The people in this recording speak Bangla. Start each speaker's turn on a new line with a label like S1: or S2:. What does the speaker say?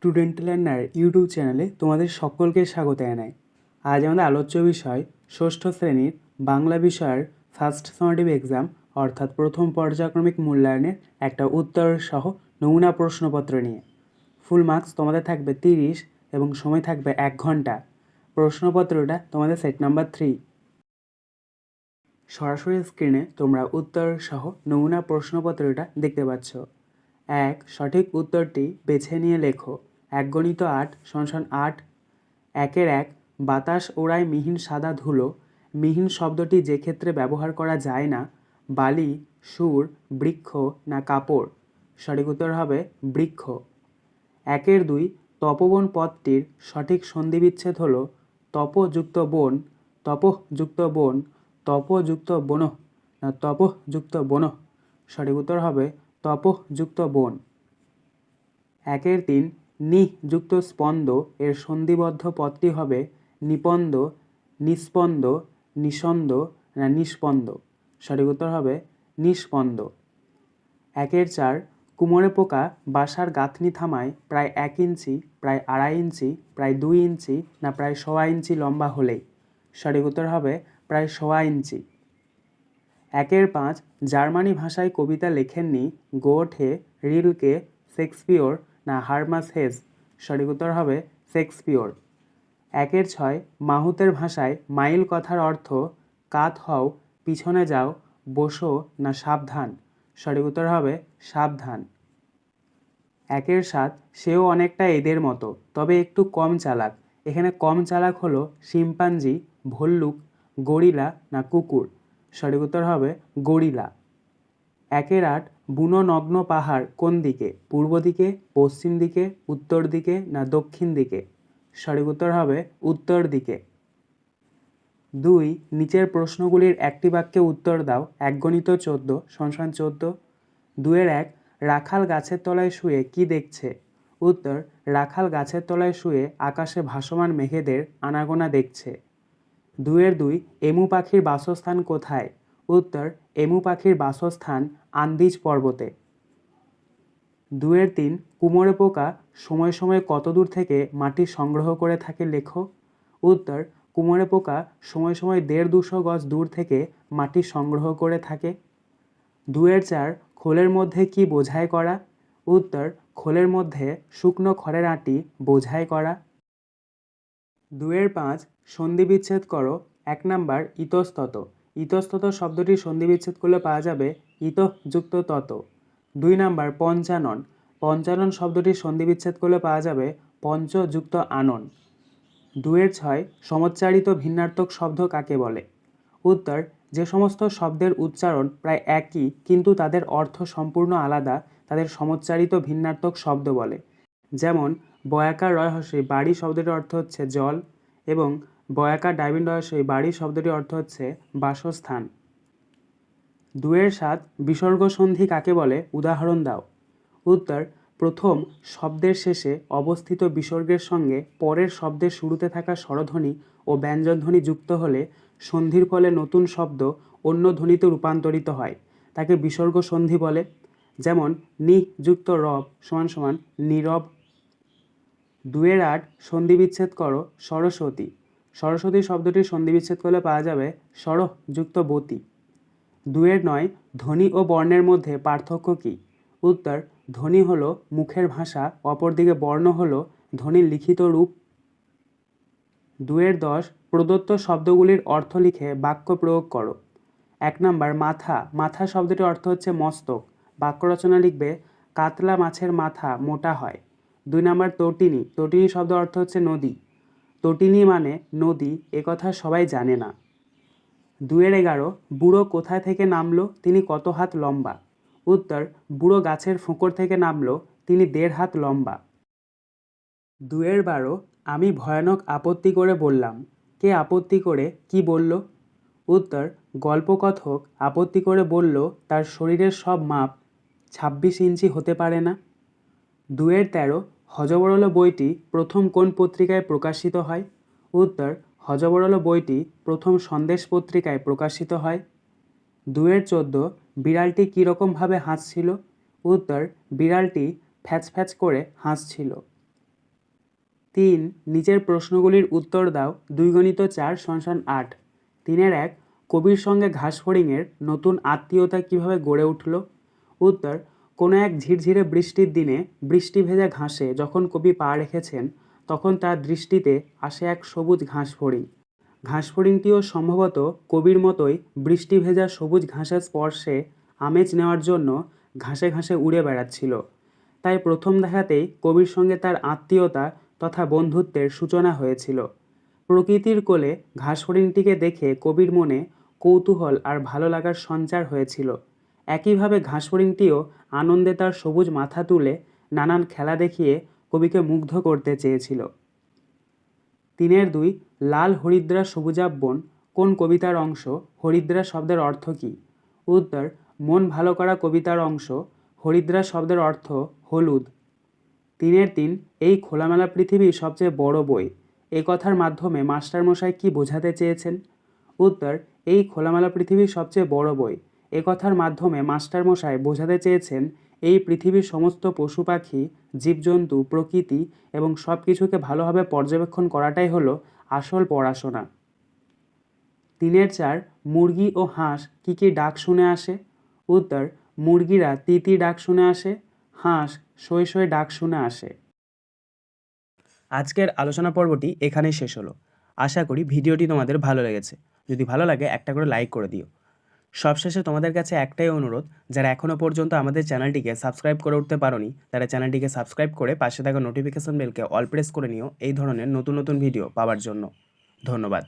S1: স্টুডেন্ট লার্নার ইউটিউব চ্যানেলে তোমাদের সকলকে স্বাগত জানাই। আজ আমাদের আলোচ্য বিষয় ষষ্ঠ শ্রেণীর বাংলা বিষয়ের ফার্স্ট সামেটিভ এক্সাম অর্থাৎ প্রথম পর্যায়ক্রমিক মূল্যায়নের একটা উত্তর সহ নমুনা প্রশ্নপত্র নিয়ে। ফুল মার্কস তোমাদের থাকবে 30 এবং সময় থাকবে 1 ঘন্টা। প্রশ্নপত্রটা তোমাদের সেট নাম্বার 3। সরাসরি স্ক্রিনে তোমরা উত্তর সহ নমুনা প্রশ্নপত্রটা দেখতে পাচ্ছ। 1 সঠিক উত্তরটি বেছে নিয়ে লেখো। 1 × 8 = 8। 1 বাতাস ওড়ায় মিহিন সাদা ধুলো। মিহিন শব্দটি যে ক্ষেত্রে ব্যবহার করা যায় না, বালি, সুর, বৃক্ষ না কাপড়। সঠিক উত্তর হবে বৃক্ষ। 2 তপোবন পদটির সঠিক সন্ধিবিচ্ছেদ হলো তপযুক্ত বন, তপঃযুক্ত বন, তপযুক্ত বনঃ না তপঃযুক্ত বনঃ। সঠিক উত্তর হবে তপঃযুক্ত বন। 3 নিযুক্ত স্পন্দ এর সন্ধিবদ্ধ পদটি হবে নিপন্দ, নিস্পন্দ, নিঃস্পন্দ না নিস্পন্দ। সঠিক উত্তর হবে নিস্পন্দ। 4 কুমোরে পোকা বাসার গাঁথনি থামায় প্রায় 1 ইঞ্চি, প্রায় 2.5 ইঞ্চি, প্রায় 2 ইঞ্চি না প্রায় 1.25 ইঞ্চি লম্বা হলেই। সঠিক উত্তর হবে প্রায় 1.25 ইঞ্চি। 5 জার্মানি ভাষায় কবিতা লেখেননি গোথে, রিলকে, শেক্সপিয়র না হারমাস হেস। সঠিক উত্তর হবে শেক্সপিয়র। 6 মাহুতের ভাষায় মাইল কথার অর্থ কাত হও, পিছনে যাও, বসো না সাবধান। সঠিক উত্তর হবে সাবধান। 7 সেও অনেকটা এদের মতো, তবে একটু কম চালাক। এখানে কম চালাক হলো শিম্পাঞ্জি, ভল্লুক, গরিলা না কুকুর। সঠিক উত্তর হবে গরিলা। 8 বুনো নগ্ন পাহাড় কোন দিকে? পূর্ব দিকে, পশ্চিম দিকে, উত্তর দিকে না দক্ষিণ দিকে। সঠিক উত্তর হবে উত্তর দিকে। 2 নিচের প্রশ্নগুলির একটি বাক্যে উত্তর দাও। 1 × 14 = 14। 2 রাখাল গাছের তলায় শুয়ে কি দেখছে? উত্তর রাখাল গাছের তলায় শুয়ে আকাশে ভাসমান মেঘেদের আনাগোনা দেখছে। 2 এমু পাখির বাসস্থান কোথায়? উত্তর এমু পাখির বাসস্থান আন্দিজ পর্বতে। 2 কুমোরে পোকা সময় সময় কত দূর থেকে মাটি সংগ্রহ করে থাকে লেখো। উত্তর কুমোরে পোকা সময় সময় 150-200 গজ দূর থেকে মাটি সংগ্রহ করে থাকে। 2 খোলের মধ্যে কি বোঝাই করা? উত্তর খোলের মধ্যে শুকনো খড়ের আঁটি বোঝাই করা। 2 সন্ধিবিচ্ছেদ করো। 1 নাম্বার ইতস্তত। ইতস্তত শব্দটি সন্ধিবিচ্ছেদ করলে পাওয়া যাবে ইতঃযুক্ত তত। 2 নাম্বার পঞ্চানন। পঞ্চানন শব্দটি সন্ধিবিচ্ছেদ করলে পাওয়া যাবে পঞ্চযুক্ত আনন। 2 সমচ্চারিত ভিন্নার্থক শব্দ কাকে বলে? উত্তর যে সমস্ত শব্দের উচ্চারণ প্রায় একই কিন্তু তাদের অর্থ সম্পূর্ণ আলাদা তাদের সমচ্চারিত ভিন্নার্থক শব্দ বলে। যেমন বয়াকার রয় বাড়ি শব্দটির অর্থ হচ্ছে জল এবং বয়াকার ডাইবিন রয় বাড়ি শব্দটির অর্থ হচ্ছে বাসস্থান। 2 বিসর্গ সন্ধি কাকে বলে? উদাহরণ দাও। উত্তর প্রথম শব্দের শেষে অবস্থিত বিসর্গের সঙ্গে পরের শব্দের শুরুতে থাকা স্বরধ্বনি ও ব্যঞ্জনধ্বনি যুক্ত হলে সন্ধির ফলে নতুন শব্দ অন্য ধ্বনিতে রূপান্তরিত হয়, তাকে বিসর্গ সন্ধি বলে। যেমন নি যুক্ত রব = নীরব। 2 সন্ধিবিচ্ছেদ করো সরস্বতী। সরস্বতী শব্দটির সন্ধিবিচ্ছেদ করলে পাওয়া যাবে সরহ যুক্ত বতী। 2 ধ্বনি ও বর্ণের মধ্যে পার্থক্য কী? উত্তর ধ্বনি হলো মুখের ভাষা, অপরদিকে বর্ণ হলো ধ্বনির লিখিত রূপ। 2 প্রদত্ত শব্দগুলির অর্থ লিখে বাক্য প্রয়োগ করো। 1 নাম্বার মাথা। মাথা শব্দটির অর্থ হচ্ছে মস্তক। বাক্য রচনা লিখবে কাতলা মাছের মাথা মোটা হয়। 2 নাম্বার তটিনী। তটিনী শব্দের অর্থ হচ্ছে নদী। তটিনী মানে নদী, একথা সবাই জানে না। 2 বুড়ো কোথায় থেকে নামলো? তিনি কত হাত লম্বা? উত্তর বুড়ো গাছের ফোঁকর থেকে নামলো, তিনি 1.5 হাত লম্বা। 2 আমি ভয়ানক আপত্তি করে বললাম। কে আপত্তি করে কি বলল? উত্তর গল্পকথক আপত্তি করে বলল তার শরীরের সব মাপ 26 ইঞ্চি হতে পারে না। 2 হযবরল বইটি প্রথম কোন পত্রিকায় প্রকাশিত হয়? উত্তর হযবরল বইটি প্রথম সন্দেশ পত্রিকায় প্রকাশিত হয়। 2 বিড়ালটি কীরকমভাবে হাসছিল? উত্তর বিড়ালটি ফ্যাচ ফ্যাচ করে হাসছিল। 3 নিচের প্রশ্নগুলির উত্তর দাও। 2 × 4 = 8। 3-1 কবির সঙ্গে ঘাসফড়িংয়ের নতুন আত্মীয়তা কীভাবে গড়ে উঠল? উত্তর, কোনো এক ঝিরঝিরে বৃষ্টির দিনে বৃষ্টি ভেজা ঘাসে যখন কবি পা রেখেছেন তখন তার দৃষ্টিতে আসে এক সবুজ ঘাসফড়িং। ঘাসফড়িংটিও সম্ভবত কবির মতোই বৃষ্টি ভেজা সবুজ ঘাসের স্পর্শে আমেজ নেওয়ার জন্য ঘাসে ঘাসে উড়ে বেড়াচ্ছিল। তাই প্রথম দেখাতেই কবির সঙ্গে তার আত্মীয়তা তথা বন্ধুত্বের সূচনা হয়েছিল। প্রকৃতির কোলে ঘাসফড়িংটিকে দেখে কবির মনে কৌতূহল আর ভালো লাগার সঞ্চার হয়েছিল। একইভাবে ঘাসফড়িংটিও আনন্দে তার সবুজ মাথা তুলে নানান খেলা দেখিয়ে কবিকে মুগ্ধ করতে চেয়েছিল। 3-2 লাল হরিদ্রা সবুজাভ বন কোন কবিতার অংশ? হরিদ্রা শব্দের অর্থ কী? উত্তর, মন ভালো করা কবিতার অংশ। হরিদ্রা শব্দের অর্থ হলুদ। 3-3 এই খোলামেলা পৃথিবী সবচেয়ে বড় বই এ কথার মাধ্যমে মাস্টারমশাই কী বোঝাতে চেয়েছেন? উত্তর, এই খোলামেলা পৃথিবী সবচেয়ে বড় বই এ কথার মাধ্যমে মাস্টারমশাই বোঝাতে চেয়েছেন এই পৃথিবীর সমস্ত পশু পাখি, জীবজন্তু, প্রকৃতি এবং সব কিছুকে ভালোভাবে পর্যবেক্ষণ করাটাই হলো আসল পড়াশোনা। 3-4 মুরগি ও হাঁস কী কী ডাক শুনে আসে? উত্তর, মুরগিরা তি তি ডাক শুনে আসে, হাঁস শই শই ডাক শুনে আসে। আজকের আলোচনা পর্বটি এখানেই শেষ হলো। আশা করি ভিডিওটি তোমাদের ভালো লেগেছে। যদি ভালো লাগে একটা করে লাইক করে দিও। সবশেষে তোমাদের কাছে একটাই অনুরোধ, যারা এখনও পর্যন্ত আমাদের চ্যানেলটিকে সাবস্ক্রাইব করে উঠতে পারোনি তারা চ্যানেলটিকে সাবস্ক্রাইব করে পাশে থাকা নোটিফিকেশন বেলকে অল প্রেস করে নিও এই ধরনের নতুন নতুন ভিডিও পাওয়ার জন্য। ধন্যবাদ।